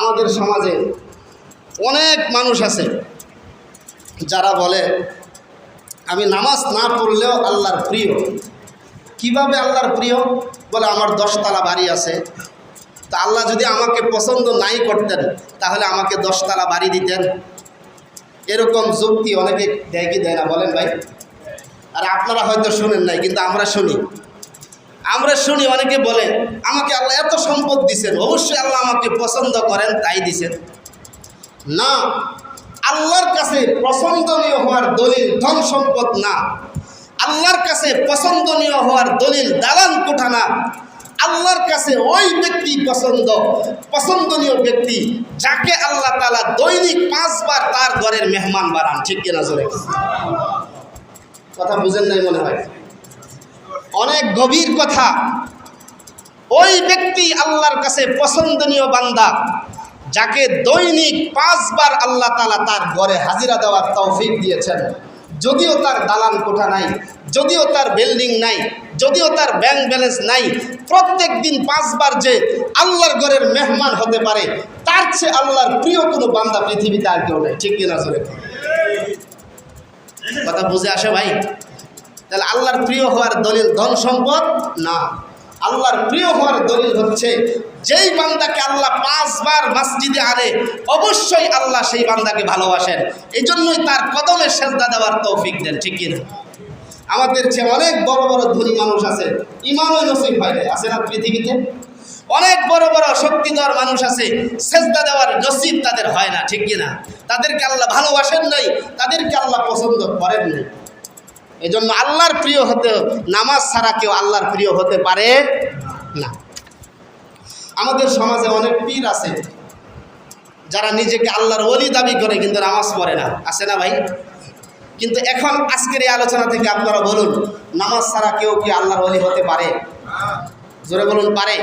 আমাদের সমাজে অনেক মানুষ আছে যারা বলে আমি নামাজ না পড়লেও আল্লাহর প্রিয়। কিভাবে আল্লাহর প্রিয়? বলে আমার 10 তলা বাড়ি আছে, তা আল্লাহ যদি আমাকে পছন্দ নাই করতেন তাহলে আমাকে 10 তলা বাড়ি দিতেন। এরকম যুক্তি অনেকে দেয় কি দেয় না বলেন ভাই? আর আপনারা হয়তো শুনেন নাই, কিন্তু আমরা শুনি অনেকে বলে আমাকে আল্লাহ এত সম্পদ দিছেন, অবশ্যই আল্লাহ আমাকে পছন্দ করেন তাই দিছেন। না, আল্লাহর কাছে পছন্দনীয় হওয়ার দলিল ধন সম্পদ না, আল্লাহর কাছে পছন্দনীয় হওয়ার দলিল দালান কোঠা না। আল্লাহর কাছে ওই ব্যক্তি পছন্দনীয় ব্যক্তি যাকে আল্লাহ তাআলা দৈনিক 5 বার তার ঘরের মেহমান বানান। ঠিক কিনা জোরে? কথা বুঝেন নাই মনে হয়, অনেক গভীর কথা। ওই ব্যক্তি আল্লাহর কাছে পছন্দনীয় বান্দা যাকে দৈনিক 5 বার আল্লাহ তাআলা তার ঘরে হাজিরা দেওয়ার তৌফিক দিয়েছেন। যদিও তার দালান কোঠা নাই, যদিও তার বিল্ডিং নাই, যদিও তার ব্যাংক ব্যালেন্স নাই, প্রত্যেক দিন 5 বার যে আল্লাহর ঘরের মেহমান হতে পারে, তার চেয়ে আল্লাহর প্রিয় কোনো বান্দা পৃথিবীতে আর কেউ নেই। ঠিক কিনা জোরে? কথা বুঝে আসে ভাই? তাহলে আল্লাহর প্রিয় হওয়ার দলিল ধন সম্পদ না, আল্লাহর প্রিয় হওয়ার দলিল হচ্ছে যেই বান্দাকে আল্লাহ 5 বার মসজিদে আনে অবশ্যই আল্লাহ সেই বান্দাকে ভালোবাসেন, এই জন্যই তার কদমে সেজদা দেওয়ার তৌফিক দেন। ঠিক কিনা? আমাদের চেয়ে অনেক বড় বড় ধনী মানুষ আছে, ইমানও নসিব হয় না, আছে না পৃথিবীতে? অনেক বড় বড় শক্তিধর মানুষ আছে, সেজদা দেওয়ার নসিব তাদের হয় না। ঠিক কিনা? তাদেরকে আল্লাহ ভালোবাসেন নাই, তাদেরকে আল্লাহ পছন্দ করেন নাই। এই জন্য আল্লাহর প্রিয় হতে নামাজ ছাড়া কেউ আল্লাহর প্রিয় হতে পারে না। আমাদের সমাজে অনেক পীর আছে যারা নিজেকে আল্লাহর ওলি দাবি করে কিন্তু নামাজ পড়ে না, আছে না ভাই? কিন্তু এখন আজকের এই আলোচনা থেকে আপনারা বলুন, নামাজ ছাড়া কেউ কি আল্লাহর ওলি হতে পারে? জোরে বলুন, পারে?